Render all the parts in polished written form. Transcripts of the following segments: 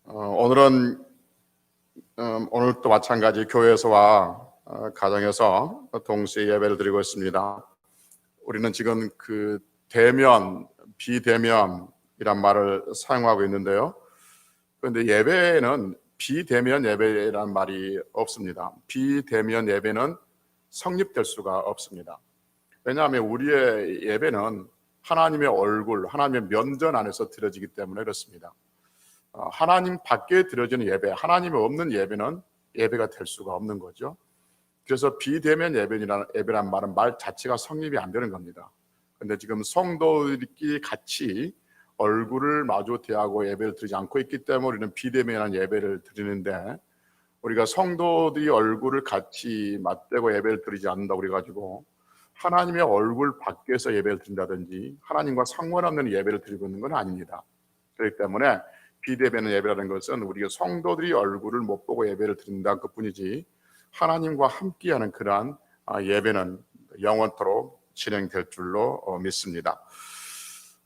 오늘은 오늘도 마찬가지 교회에서와 가정에서 동시에 예배를 드리고 있습니다. 우리는 지금 그 대면, 비대면이란 말을 사용하고 있는데요. 그런데 예배에는 비대면 예배라는 말이 없습니다. 비대면 예배는 성립될 수가 없습니다. 왜냐하면 우리의 예배는 하나님의 얼굴, 하나님의 면전 안에서 드려지기 때문에 그렇습니다. 하나님 밖에 드려지는 예배, 하나님이 없는 예배는 예배가 될 수가 없는 거죠. 그래서 비대면 예배란 말은 말 자체가 성립이 안 되는 겁니다. 그런데 지금 성도들끼리 같이 얼굴을 마주 대하고 예배를 드리지 않고 있기 때문에 우리는 비대면한 예배를 드리는데, 우리가 성도들이 얼굴을 같이 맞대고 예배를 드리지 않는다고 그래가지고 하나님의 얼굴 밖에서 예배를 드린다든지 하나님과 상관없는 예배를 드리고 있는 건 아닙니다. 그렇기 때문에 비대면 예배라는 것은 우리가 성도들이 얼굴을 못 보고 예배를 드린다 그뿐이지, 하나님과 함께하는 그러한 예배는 영원토록 진행될 줄로 믿습니다.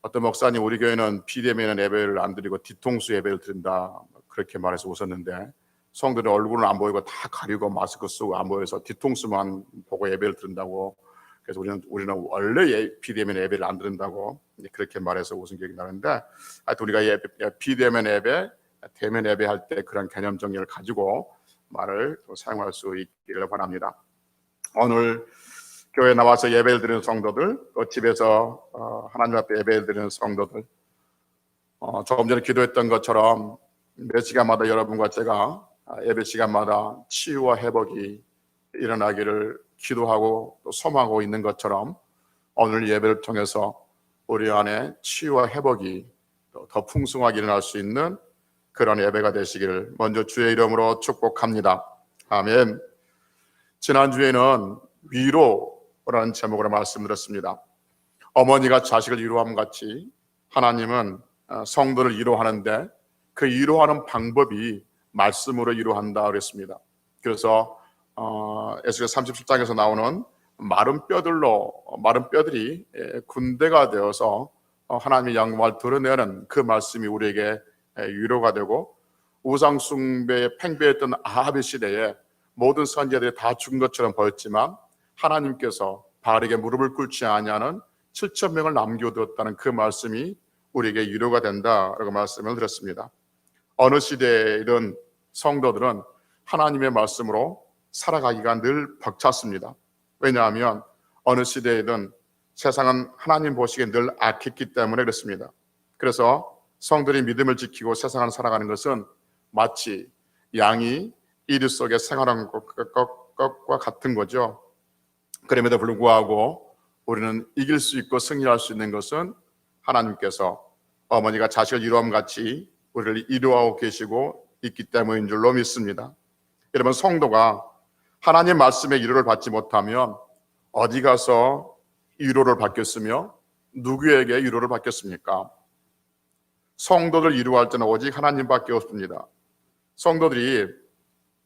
어떤 목사님, 우리 교회는 비대면 예배를 안 드리고 뒤통수 예배를 드린다 그렇게 말해서 웃었는데, 성도들 얼굴은 안 보이고 다 가리고 마스크 쓰고 안 보여서 뒤통수만 보고 예배를 드린다고, 그래서 우리는 원래 비대면 예배를 안 드린다고 그렇게 말해서 웃은 기억이 나는데, 하여튼 우리가 비대면 예배, 대면 예배할 때 그런 개념 정리를 가지고 말을 사용할 수 있기를 바랍니다. 오늘 교회에 나와서 예배를 드리는 성도들, 또 집에서 하나님 앞에 예배를 드리는 성도들, 조금 전에 기도했던 것처럼 몇 시간마다 여러분과 제가 예배 시간마다 치유와 회복이 일어나기를 기도하고 또 소망하고 있는 것처럼, 오늘 예배를 통해서 우리 안에 치유와 회복이 더 풍성하게 일어날 수 있는 그런 예배가 되시기를 먼저 주의 이름으로 축복합니다. 아멘. 지난주에는 위로라는 제목으로 말씀드렸습니다. 어머니가 자식을 위로함 같이 하나님은 성도를 위로하는데, 그 위로하는 방법이 말씀으로 위로한다 그랬습니다. 그래서 에스겔 37장에서 나오는 마른 뼈들이 군대가 되어서 하나님의 영광을 드러내는 그 말씀이 우리에게 위로가 되고, 우상 숭배에 팽배했던 아합의 시대에 모든 선지자들이 다 죽은 것처럼 보였지만 하나님께서 바알에게 무릎을 꿇지 아니하는 7천 명을 남겨두었다는 그 말씀이 우리에게 위로가 된다라고 말씀을 드렸습니다. 어느 시대이든 성도들은 하나님의 말씀으로 살아가기가 늘 벅찼습니다. 왜냐하면 어느 시대이든 세상은 하나님 보시기에 늘 악했기 때문에 그렇습니다. 그래서 성들이 믿음을 지키고 세상을 살아가는 것은 마치 양이 이리 속에 생활하는 것과 같은 거죠. 그럼에도 불구하고 우리는 이길 수 있고 승리할 수 있는 것은 하나님께서 어머니가 자식을 위로함 같이 우리를 위로하고 계시고 있기 때문인 줄로 믿습니다. 여러분, 성도가 하나님 말씀의 위로를 받지 못하면 어디 가서 위로를 받겠으며 누구에게 위로를 받겠습니까? 성도들 위로할 때는 오직 하나님밖에 없습니다. 성도들이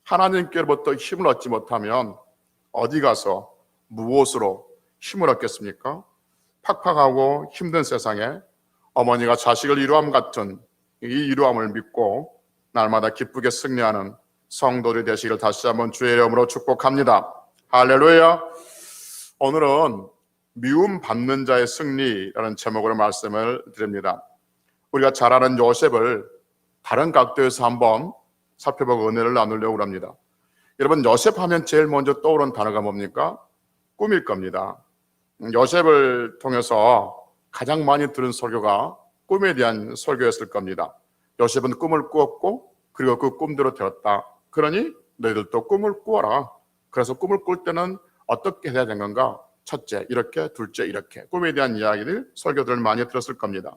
하나님께로부터 힘을 얻지 못하면 어디 가서 무엇으로 힘을 얻겠습니까? 팍팍하고 힘든 세상에 어머니가 자식을 위로함 같은 이 위로함을 믿고 날마다 기쁘게 승리하는 성도들이 되시기를 다시 한번 주의 이름으로 축복합니다. 할렐루야. 오늘은 미움 받는 자의 승리라는 제목으로 말씀을 드립니다. 우리가 잘 아는 요셉을 다른 각도에서 한번 살펴보고 은혜를 나누려고 합니다. 여러분, 요셉 하면 제일 먼저 떠오르는 단어가 뭡니까? 꿈일 겁니다. 요셉을 통해서 가장 많이 들은 설교가 꿈에 대한 설교였을 겁니다. 요셉은 꿈을 꾸었고 그리고 그 꿈대로 되었다. 그러니 너희들도 꿈을 꾸어라. 그래서 꿈을 꿀 때는 어떻게 해야 되는 건가? 첫째 이렇게, 둘째 이렇게, 꿈에 대한 이야기들, 설교들을 많이 들었을 겁니다.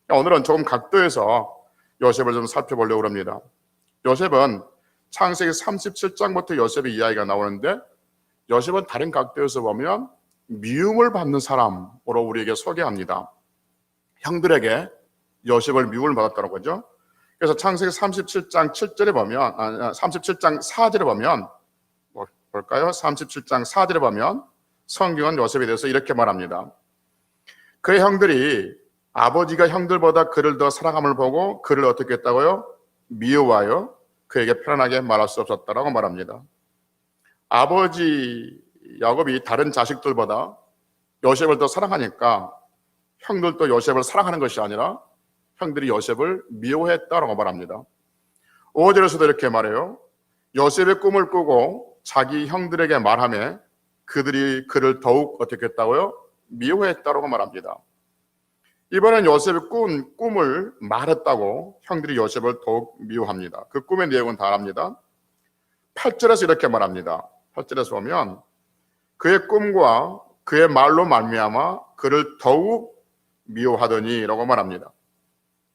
오늘은 조금 각도에서 요셉을 좀 살펴보려고 합니다. 요셉은 창세기 37장부터 요셉의 이야기가 나오는데, 요셉은 다른 각도에서 보면 미움을 받는 사람으로 우리에게 소개합니다. 형들에게 요셉을 미움을 받았다는 거죠. 그래서 창세기 37장 7절에 보면 37장 4절에 보면 볼까요? 37장 4절에 보면 성경은 요셉에 대해서 이렇게 말합니다. 그의 형들이 아버지가 형들보다 그를 더 사랑함을 보고 그를 어떻게 했다고요? 미워하여 그에게 편안하게 말할 수 없었다라고 말합니다. 아버지 야곱이 다른 자식들보다 요셉을 더 사랑하니까 형들도 요셉을 사랑하는 것이 아니라 형들이 요셉을 미워했다라고 말합니다. 5절에서도 이렇게 말해요. 요셉의 꿈을 꾸고 자기 형들에게 말하며 그들이 그를 더욱 어떻게 했다고요? 미워했다라고 말합니다. 이번엔 요셉의 꿈을 말했다고 형들이 요셉을 더욱 미워합니다. 그 꿈의 내용은 다 압니다. 8절에서 이렇게 말합니다. 8절에서 보면 그의 꿈과 그의 말로 말미암아 그를 더욱 미워하더니 라고 말합니다.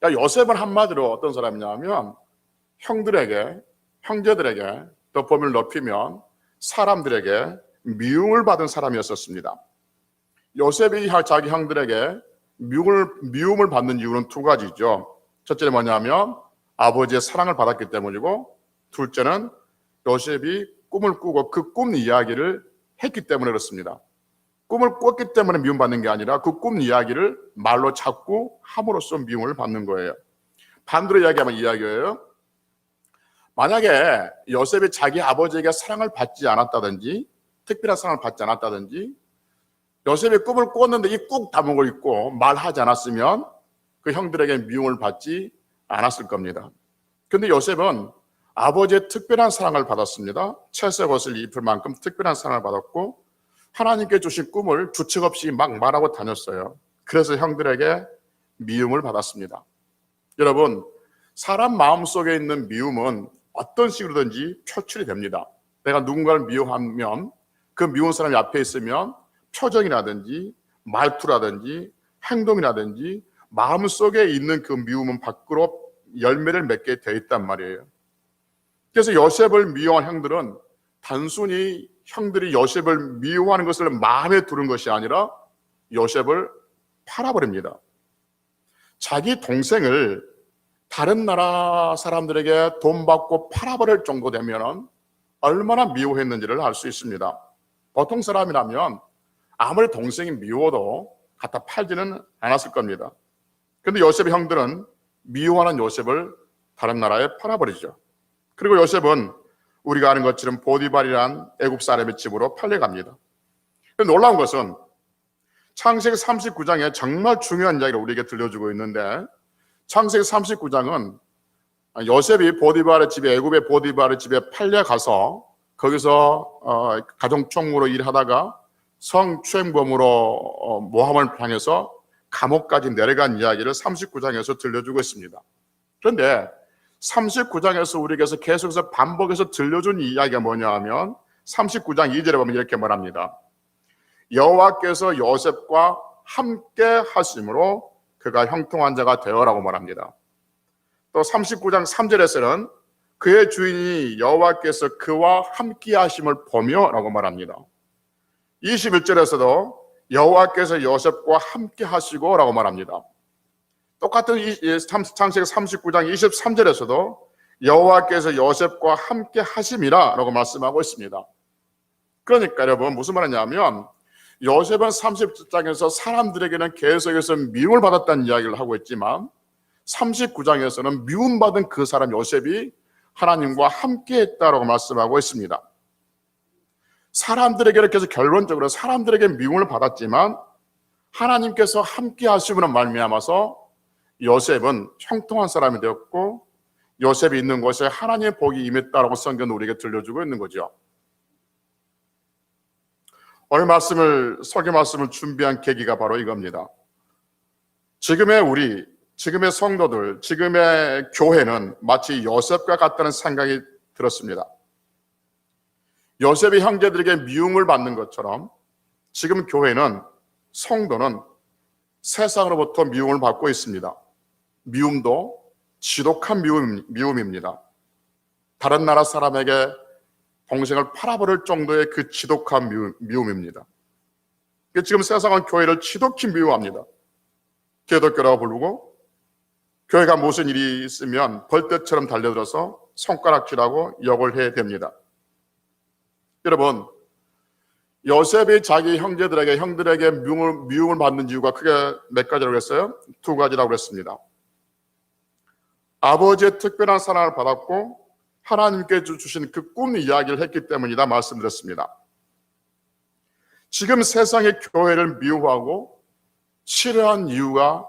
그러니까 요셉은 한마디로 어떤 사람이냐면 형제들에게 더 범위를 높이면 사람들에게 미움을 받은 사람이었었습니다. 요셉이 자기 형들에게 미움을 받는 이유는 두 가지죠. 첫째는 뭐냐면 아버지의 사랑을 받았기 때문이고, 둘째는 요셉이 꿈을 꾸고 그 꿈 이야기를 했기 때문에 그렇습니다. 꿈을 꿨기 때문에 미움받는 게 아니라 그 꿈 이야기를 말로 자꾸 함으로써 미움을 받는 거예요. 반대로 이야기하면 이야기예요. 만약에 요셉이 자기 아버지에게 사랑을 받지 않았다든지, 특별한 사랑을 받지 않았다든지, 요셉이 꿈을 꿨는데 이 꾹 다목을 잊고 말하지 않았으면 그 형들에게 미움을 받지 않았을 겁니다. 그런데 요셉은 아버지의 특별한 사랑을 받았습니다. 채색 옷을 입을 만큼 특별한 사랑을 받았고, 하나님께 주신 꿈을 주책 없이 막 말하고 다녔어요. 그래서 형들에게 미움을 받았습니다. 여러분, 사람 마음속에 있는 미움은 어떤 식으로든지 표출이 됩니다. 내가 누군가를 미워하면 그 미운 사람이 앞에 있으면 표정이라든지 말투라든지 행동이라든지 마음속에 있는 그 미움은 밖으로 열매를 맺게 되어 있단 말이에요. 그래서 요셉을 미워한 형들은 단순히 형들이 요셉을 미워하는 것을 마음에 두는 것이 아니라 요셉을 팔아버립니다. 자기 동생을 다른 나라 사람들에게 돈 받고 팔아버릴 정도 되면 얼마나 미워했는지를 알 수 있습니다. 보통 사람이라면 아무리 동생이 미워도 갖다 팔지는 않았을 겁니다. 그런데 요셉의 형들은 미워하는 요셉을 다른 나라에 팔아버리죠. 그리고 요셉은 우리가 아는 것처럼 보디발이란 애굽 사람의 집으로 팔려갑니다. 놀라운 것은 창세기 39장에 정말 중요한 이야기를 우리에게 들려주고 있는데, 창세기 39장은 요셉이 보디발의 집에, 애굽의 보디발의 집에 팔려가서 거기서 가정총무로 일하다가 성추행범으로 모함을 당해서 감옥까지 내려간 이야기를 39장에서 들려주고 있습니다. 그런데 39장에서 우리에게서 계속해서 반복해서 들려준 이야기가 뭐냐 하면 39장 2절에 보면 이렇게 말합니다. 여호와께서 요셉과 함께 하심으로 그가 형통한 자가 되어라고 말합니다. 또 39장 3절에서는 그의 주인이 여호와께서 그와 함께 하심을 보며 라고 말합니다. 21절에서도 여호와께서 요셉과 함께 하시고 라고 말합니다. 똑같은 창세기 39장 23절에서도 여호와께서 요셉과 함께 하심이라 라고 말씀하고 있습니다. 그러니까 여러분 무슨 말이냐면 요셉은 30장에서 사람들에게는 계속해서 미움을 받았다는 이야기를 하고 있지만 39장에서는 미움받은 그 사람 요셉이 하나님과 함께 했다라고 말씀하고 있습니다. 사람들에게는 계속 결론적으로 사람들에게 미움을 받았지만 하나님께서 함께 하심으로 말미암아서 요셉은 형통한 사람이 되었고 요셉이 있는 곳에 하나님의 복이 임했다라고 성경은 우리에게 들려주고 있는 거죠. 오늘 설교 말씀을 준비한 계기가 바로 이겁니다. 지금의 성도들, 지금의 교회는 마치 요셉과 같다는 생각이 들었습니다. 요셉이 형제들에게 미움을 받는 것처럼 지금 교회는, 성도는 세상으로부터 미움을 받고 있습니다. 미움도 지독한 미움입니다. 다른 나라 사람에게 동생을 팔아버릴 정도의 그 지독한 미움입니다. 지금 세상은 교회를 지독히 미워합니다. 기독교라고 부르고 교회가 무슨 일이 있으면 벌떼처럼 달려들어서 손가락질하고 욕을 해야 됩니다. 여러분, 요셉이 자기 형들에게 미움을 받는 이유가 크게 몇 가지라고 했어요? 두 가지라고 했습니다. 아버지의 특별한 사랑을 받았고 하나님께 주신 그 꿈 이야기를 했기 때문이다 말씀드렸습니다. 지금 세상의 교회를 미워하고 싫어한 이유가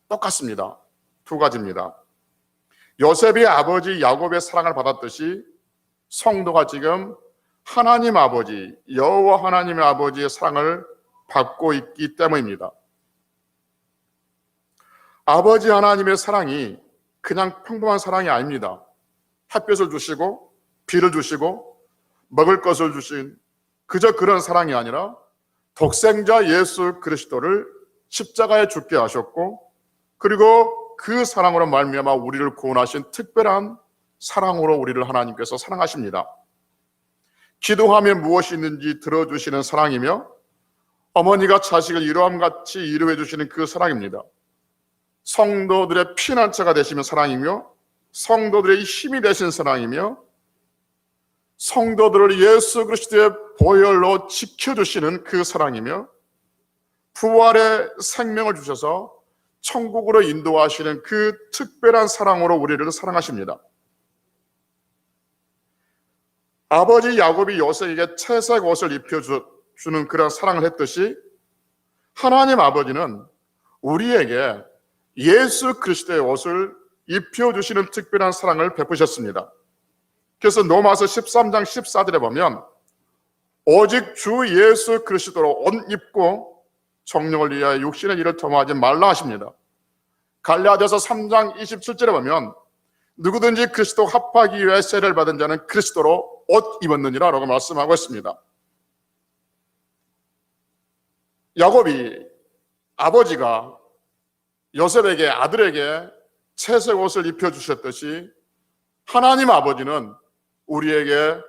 똑같습니다. 두 가지입니다. 요셉이 아버지 야곱의 사랑을 받았듯이 성도가 지금 하나님 아버지, 여호와 하나님의 아버지의 사랑을 받고 있기 때문입니다. 아버지 하나님의 사랑이 그냥 평범한 사랑이 아닙니다. 햇볕을 주시고 비를 주시고 먹을 것을 주신 그저 그런 사랑이 아니라 독생자 예수 그리스도를 십자가에 죽게 하셨고 그리고 그 사랑으로 말미암아 우리를 구원하신 특별한 사랑으로 우리를 하나님께서 사랑하십니다. 기도하면 무엇이 있는지 들어주시는 사랑이며 어머니가 자식을 이루함같이 이루해 주시는 그 사랑입니다. 성도들의 피난처가 되시는 사랑이며 성도들의 힘이 되신 사랑이며 성도들을 예수 그리스도의 보혈로 지켜주시는 그 사랑이며 부활의 생명을 주셔서 천국으로 인도하시는 그 특별한 사랑으로 우리를 사랑하십니다. 아버지 야곱이 요셉에게 채색 옷을 입혀주는 그런 사랑을 했듯이 하나님 아버지는 우리에게 예수 그리스도의 옷을 입혀주시는 특별한 사랑을 베푸셨습니다. 그래서 로마서 13장 14절에 보면 오직 주 예수 그리스도로 옷 입고 정령을 위하여 육신의 일을 도모하지 말라 하십니다. 갈라디아서 3장 27절에 보면 누구든지 그리스도 합하기 위해 세례를 받은 자는 그리스도로 옷 입었느니라 라고 말씀하고 있습니다. 야곱이 아버지가 요셉에게 아들에게 채색 옷을 입혀주셨듯이 하나님 아버지는 우리에게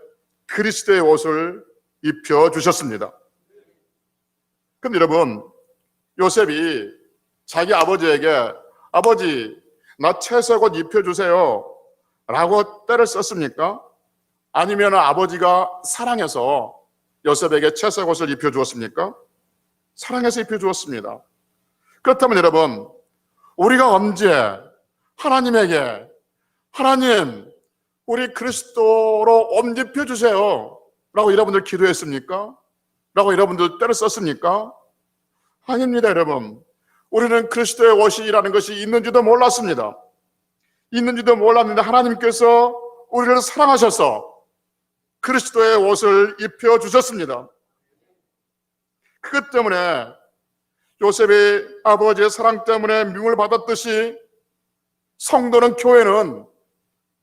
그리스도의 옷을 입혀주셨습니다. 그럼 여러분, 요셉이 자기 아버지에게 아버지 나 채색 옷 입혀주세요 라고 때를 썼습니까? 아니면 아버지가 사랑해서 요셉에게 채색 옷을 입혀주었습니까? 사랑해서 입혀주었습니다. 그렇다면 여러분, 우리가 언제 하나님에게 하나님 우리 그리스도로 옷 입혀주세요 라고 여러분들 기도했습니까? 라고 여러분들 때를 썼습니까? 아닙니다. 여러분, 우리는 그리스도의 옷이라는 것이 있는지도 몰랐습니다. 있는지도 몰랐는데 하나님께서 우리를 사랑하셔서 그리스도의 옷을 입혀주셨습니다. 그것 때문에 요셉이 아버지의 사랑 때문에 미움을 받았듯이 성도는, 교회는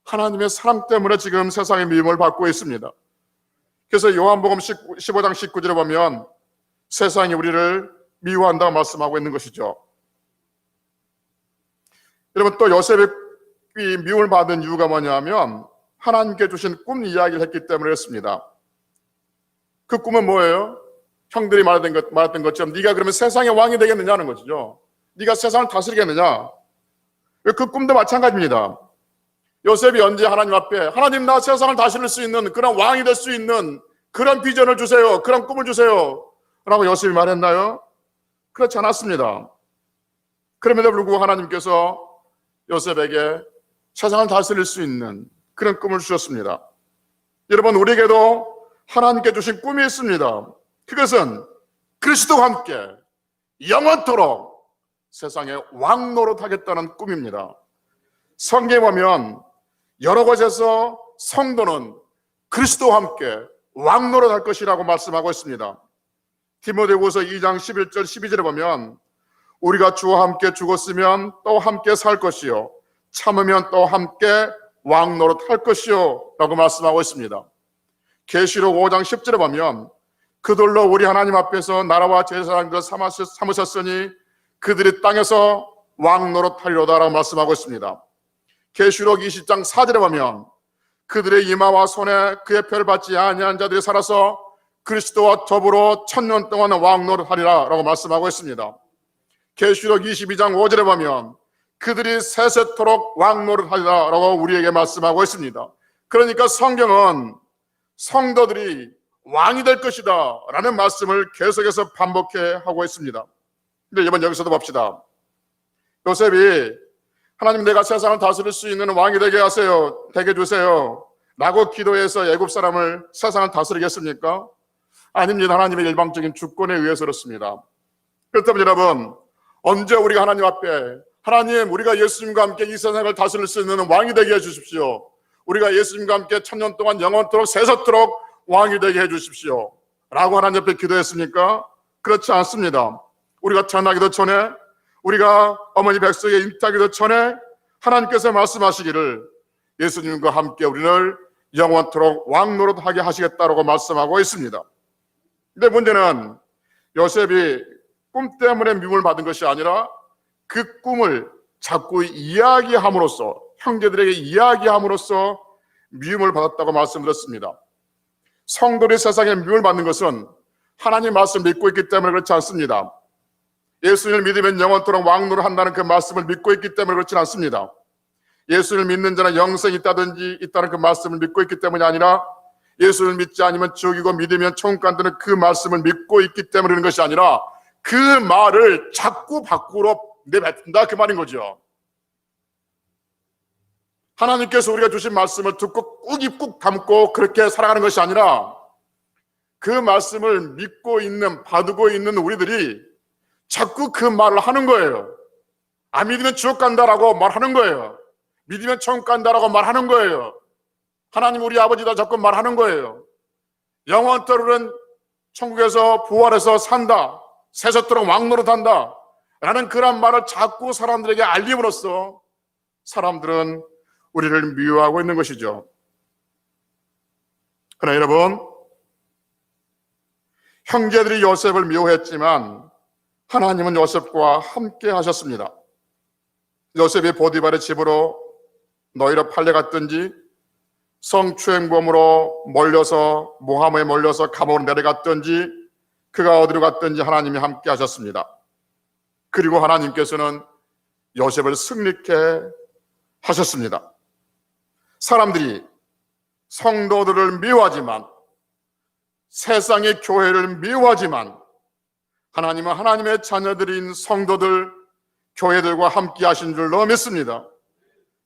하나님의 사랑 때문에 지금 세상의 미움을 받고 있습니다. 그래서 요한복음 15장 19절에 보면 세상이 우리를 미워한다고 말씀하고 있는 것이죠. 여러분, 또 요셉이 미움을 받은 이유가 뭐냐면 하나님께 주신 꿈 이야기를 했기 때문에 그렇습니다. 그 꿈은 뭐예요? 형들이 말했던 것처럼 네가 그러면 세상의 왕이 되겠느냐는 것이죠. 네가 세상을 다스리겠느냐. 그 꿈도 마찬가지입니다. 요셉이 언제 하나님 앞에 하나님 나 세상을 다스릴 수 있는 그런 왕이 될 수 있는 그런 비전을 주세요. 그런 꿈을 주세요. 라고 요셉이 말했나요? 그렇지 않았습니다. 그럼에도 불구하고 하나님께서 요셉에게 세상을 다스릴 수 있는 그런 꿈을 주셨습니다. 여러분, 우리에게도 하나님께 주신 꿈이 있습니다. 그것은 그리스도와 함께 영원토록 세상의 왕 노릇하겠다는 꿈입니다. 성경에 보면 여러 곳에서 성도는 그리스도와 함께 왕 노릇할 것이라고 말씀하고 있습니다. 디모데후서 2장 11절 12절에 보면 우리가 주와 함께 죽었으면 또 함께 살 것이요 참으면 또 함께 왕 노릇할 것이요 라고 말씀하고 있습니다. 계시록 5장 10절에 보면 그들로 우리 하나님 앞에서 나라와 제사장들을 삼으셨으니 그들이 땅에서 왕 노릇하리로다 라고 말씀하고 있습니다. 계시록 20장 4절에 보면 그들의 이마와 손에 그의 표를 받지 아니한 자들이 살아서 그리스도와 더불어 1000년 동안 왕 노릇하리라 라고 말씀하고 있습니다. 계시록 22장 5절에 보면 그들이 세세토록 왕 노릇하리라 라고 우리에게 말씀하고 있습니다. 그러니까 성경은 성도들이 왕이 될 것이다 라는 말씀을 계속해서 반복해 하고 있습니다. 근데 이번 여기서도 봅시다. 요셉이 하나님, 내가 세상을 다스릴 수 있는 왕이 되게 해주세요 라고 기도해서 애굽 사람을 세상을 다스리겠습니까? 아닙니다. 하나님의 일방적인 주권에 의해서 그렇습니다. 그렇다면 여러분, 언제 우리가 하나님 앞에, 하나님, 우리가 예수님과 함께 이 세상을 다스릴 수 있는 왕이 되게 해주십시오, 우리가 예수님과 함께 천년 동안 영원토록 세세토록 왕이 되게 해주십시오 라고 하나님 앞에 기도했습니까? 그렇지 않습니다. 우리가 태어나기도 전에, 우리가 어머니 뱃속에 잉태하기도 전에 하나님께서 말씀하시기를 예수님과 함께 우리를 영원토록 왕 노릇하게 하시겠다라고 말씀하고 있습니다. 근데 문제는 요셉이 꿈 때문에 미움을 받은 것이 아니라 그 꿈을 자꾸 이야기함으로써, 형제들에게 이야기함으로써 미움을 받았다고 말씀드렸습니다. 성도들이 세상에 미움을 받는 것은 하나님 말씀을 믿고 있기 때문에 그렇지 않습니다. 예수님을 믿으면 영원토록 왕노릇 한다는 그 말씀을 믿고 있기 때문에 그렇지 않습니다. 예수를 믿는 자는 영생이 있다는 그 말씀을 믿고 있기 때문이 아니라 예수를 믿지 않으면 죽이고 믿으면 천국 간다는 그 말씀을 믿고 있기 때문에 그런 것이 아니라 그 말을 자꾸 밖으로 내뱉는다, 그 말인 거죠. 하나님께서 우리가 주신 말씀을 듣고 꾹 담고 그렇게 살아가는 것이 아니라 그 말씀을 믿고 있는, 받고 있는 우리들이 자꾸 그 말을 하는 거예요. 안 믿으면 지옥 간다라고 말하는 거예요. 믿으면 천국 간다라고 말하는 거예요. 하나님 우리 아버지다 자꾸 말하는 거예요. 영원토록은 천국에서 부활해서 산다, 세세토록 왕노릇한다 라는 그런 말을 자꾸 사람들에게 알림으로써 사람들은 우리를 미워하고 있는 것이죠. 그러나 여러분, 형제들이 요셉을 미워했지만 하나님은 요셉과 함께 하셨습니다. 요셉이 보디발의 집으로 너희로 팔려갔든지 성추행범으로 몰려서 모함에 몰려서 감옥으로 내려갔든지 그가 어디로 갔든지 하나님이 함께 하셨습니다. 그리고 하나님께서는 요셉을 승리케 하셨습니다. 사람들이 성도들을 미워하지만, 세상의 교회를 미워하지만 하나님은 하나님의 자녀들인 성도들, 교회들과 함께 하신 줄로 믿습니다.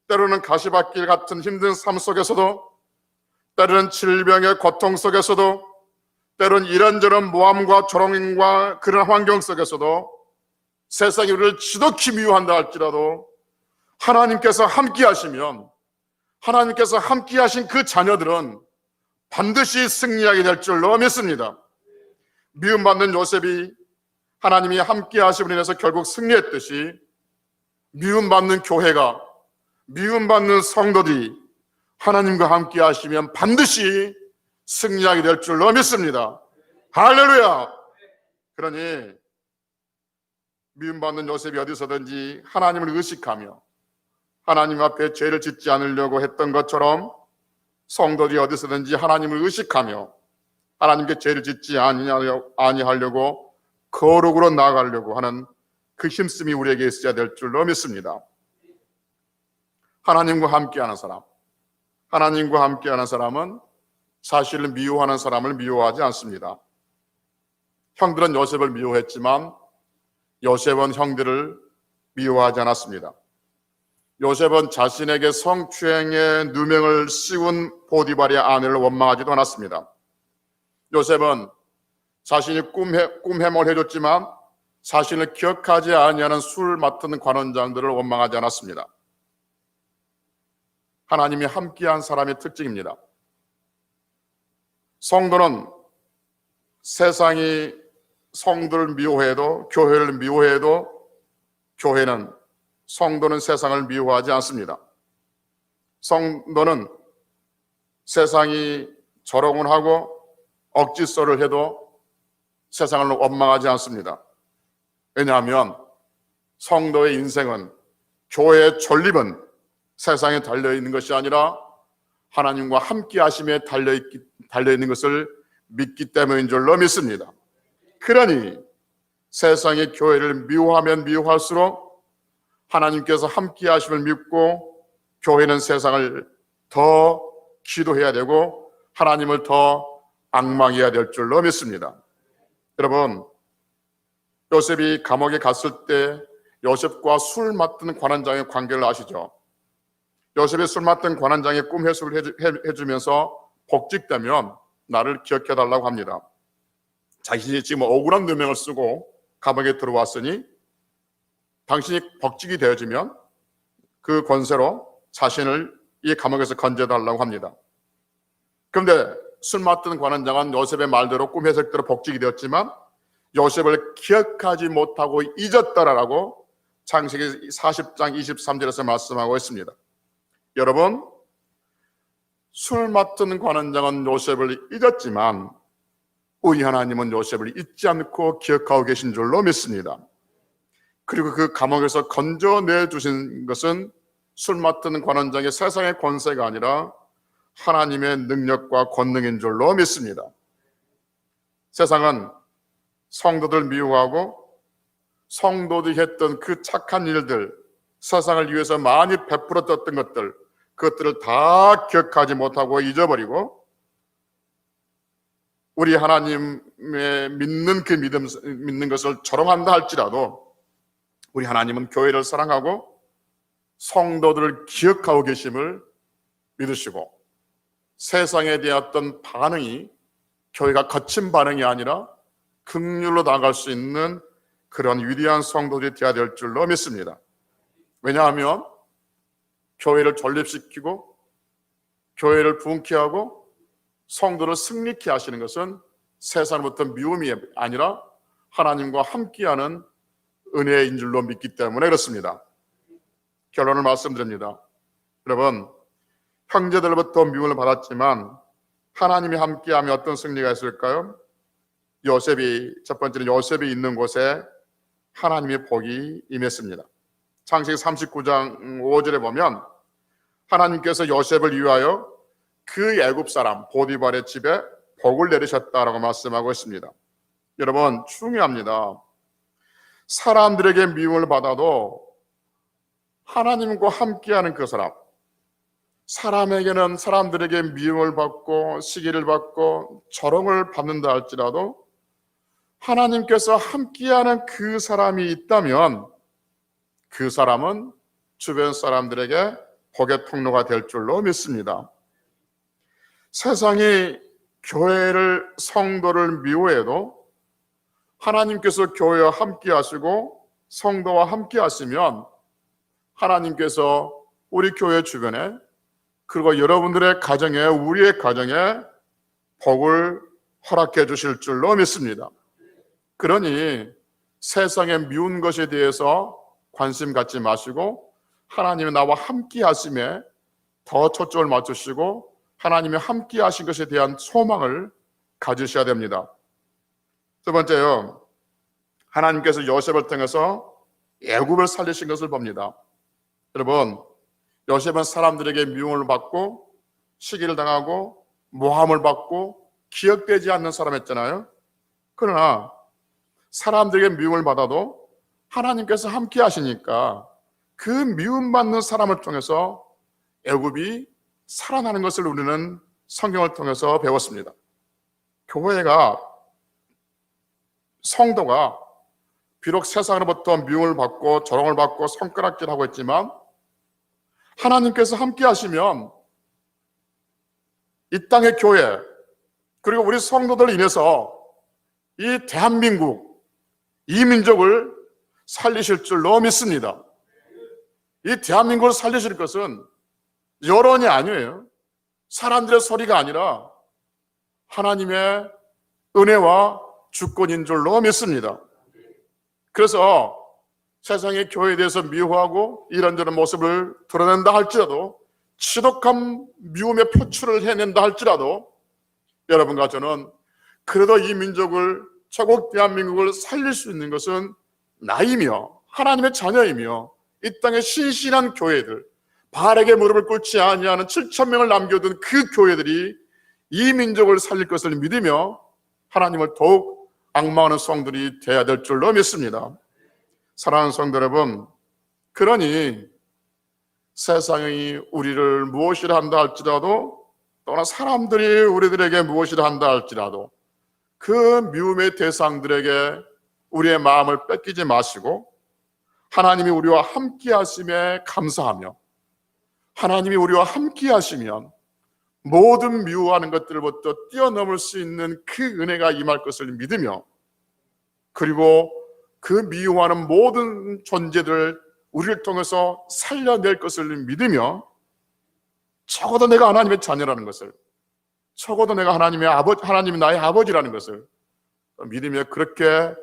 때로는 가시밭길 같은 힘든 삶 속에서도, 때로는 질병의 고통 속에서도, 때로는 이런저런 모함과 조롱과 그런 환경 속에서도 세상이 우리를 지독히 미워한다 할지라도 하나님께서 함께 하시면, 하나님께서 함께 하신 그 자녀들은 반드시 승리하게 될 줄로 믿습니다. 미움받는 요셉이 하나님이 함께 하심으로 인해서 결국 승리했듯이 미움받는 교회가, 미움받는 성도들이 하나님과 함께 하시면 반드시 승리하게 될 줄로 믿습니다. 할렐루야. 그러니 미움받는 요셉이 어디서든지 하나님을 의식하며 하나님 앞에 죄를 짓지 않으려고 했던 것처럼 성도들이 어디서든지 하나님을 의식하며 하나님께 죄를 짓지 아니하려고 거룩으로 나아가려고 하는 그 힘씀이 우리에게 있어야 될 줄로 믿습니다. 하나님과 함께하는 사람, 하나님과 함께하는 사람은 사실을 미워하는 사람을 미워하지 않습니다. 형들은 요셉을 미워했지만 요셉은 형들을 미워하지 않았습니다. 요셉은 자신에게 성추행의 누명을 씌운 보디발의 아내를 원망하지도 않았습니다. 요셉은 자신이 꿈해몽을 해줬지만 자신을 기억하지 아니하는 술 맡은 관원장들을 원망하지 않았습니다. 하나님이 함께한 사람의 특징입니다. 성도는 세상이 성도를 미워해도, 교회를 미워해도 교회는, 성도는 세상을 미워하지 않습니다. 성도는 세상이 조롱을 하고 억지소를 해도 세상을 원망하지 않습니다. 왜냐하면 성도의 인생은, 교회의 존립은 세상에 달려있는 것이 아니라 하나님과 함께 하심에 달려있는 것을 믿기 때문인 줄로 믿습니다. 그러니 세상의 교회를 미워하면 미워할수록 하나님께서 함께 하심을 믿고 교회는 세상을 더 기도해야 되고 하나님을 더 앙망해야 될 줄로 믿습니다. 여러분, 요셉이 감옥에 갔을 때 요셉과 술 맡던 관원장의 관계를 아시죠? 요셉이 술 맡던 관원장의 꿈 해석을 해주면서 복직되면 나를 기억해달라고 합니다. 자신이 지금 억울한 누명을 쓰고 감옥에 들어왔으니 당신이 복직이 되어지면 그 권세로 자신을 이 감옥에서 건져달라고 합니다. 그런데 술 맡던 관원장은 요셉의 말대로 꿈 해석대로 복직이 되었지만 요셉을 기억하지 못하고 잊었더라라고 창세기 40장 23절에서 말씀하고 있습니다. 여러분, 술 맡은 관원장은 요셉을 잊었지만 우리 하나님은 요셉을 잊지 않고 기억하고 계신 줄로 믿습니다. 그리고 그 감옥에서 건져내 주신 것은 술 맡은 관원장의 세상의 권세가 아니라 하나님의 능력과 권능인 줄로 믿습니다. 세상은 성도들 미워하고 성도들이 했던 그 착한 일들, 세상을 위해서 많이 베풀었던 것들, 그것들을 다 기억하지 못하고 잊어버리고 우리 하나님의 믿는 것을 조롱한다 할지라도 우리 하나님은 교회를 사랑하고 성도들을 기억하고 계심을 믿으시고 세상에 대한 반응이 교회가 거친 반응이 아니라 긍휼로 나아갈 수 있는 그런 위대한 성도들이 되어야 될 줄로 믿습니다. 왜냐하면 교회를 존립시키고 교회를 부흥케 성도를 승리케 하시는 것은 세상부터 미움이 아니라 하나님과 함께하는 은혜인 줄로 믿기 때문에 그렇습니다. 결론을 말씀드립니다. 여러분, 형제들로부터 미움을 받았지만 하나님이 함께하면 어떤 승리가 있을까요? 첫 번째는 요셉이 있는 곳에 하나님의 복이 임했습니다. 창세기 39장 5절에 보면 하나님께서 요셉을 위하여 그 애굽 사람 보디발의 집에 복을 내리셨다라고 말씀하고 있습니다. 여러분, 중요합니다. 사람들에게 미움을 받아도 하나님과 함께하는 그 사람, 사람에게는 사람들에게 미움을 받고 시기를 받고 조롱을 받는다 할지라도 하나님께서 함께하는 그 사람이 있다면 그 사람은 주변 사람들에게 복의 통로가 될 줄로 믿습니다. 세상이 교회를, 성도를 미워해도 하나님께서 교회와 함께 하시고 성도와 함께 하시면 하나님께서 우리 교회 주변에 그리고 여러분들의 가정에, 우리의 가정에 복을 허락해 주실 줄로 믿습니다. 그러니 세상에 미운 것에 대해서 관심 갖지 마시고 하나님이 나와 함께 하심에 더 초점을 맞추시고 하나님이 함께 하신 것에 대한 소망을 가지셔야 됩니다. 두 번째요, 하나님께서 요셉을 통해서 애굽을 살리신 것을 봅니다. 여러분, 요셉은 사람들에게 미움을 받고 시기를 당하고 모함을 받고 기억되지 않는 사람이었잖아요. 그러나 사람들에게 미움을 받아도 하나님께서 함께 하시니까 그 미움받는 사람을 통해서 애굽이 살아나는 것을 우리는 성경을 통해서 배웠습니다. 교회가, 성도가 비록 세상으로부터 미움을 받고 조롱을 받고 손가락질하고 있지만 하나님께서 함께 하시면 이 땅의 교회 그리고 우리 성도들 인해서 이 대한민국, 이 민족을 살리실 줄로 믿습니다. 이 대한민국을 살리실 것은 여론이 아니에요. 사람들의 소리가 아니라 하나님의 은혜와 주권인 줄로 믿습니다. 그래서 세상의 교회에 대해서 미워하고 이런저런 모습을 드러낸다 할지라도 지독한 미움의 표출을 해낸다 할지라도 여러분과 저는 그래도 이 민족을, 조국 대한민국을 살릴 수 있는 것은 나이며 하나님의 자녀이며 이 땅의 신실한 교회들, 바알에게 무릎을 꿇지 아니하는 7,000명을 남겨둔 그 교회들이 이 민족을 살릴 것을 믿으며 하나님을 더욱 앙망하는 성들이 되어야 될 줄로 믿습니다. 사랑하는 성도 여러분, 그러니 세상이 우리를 무엇이라 한다 할지라도 또는 사람들이 우리들에게 무엇이라 한다 할지라도 그 미움의 대상들에게 우리의 마음을 뺏기지 마시고 하나님이 우리와 함께 하심에 감사하며, 하나님이 우리와 함께 하시면 모든 미워하는 것들부터 뛰어넘을 수 있는 그 은혜가 임할 것을 믿으며, 그리고 그 미워하는 모든 존재들을 우리를 통해서 살려낼 것을 믿으며, 적어도 내가 하나님의 자녀라는 것을, 적어도 내가 하나님이 나의 아버지라는 것을 믿으며 그렇게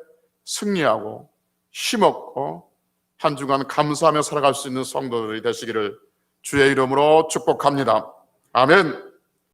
승리하고 힘없고 한 주간 감사하며 살아갈 수 있는 성도들이 되시기를 주의 이름으로 축복합니다. 아멘.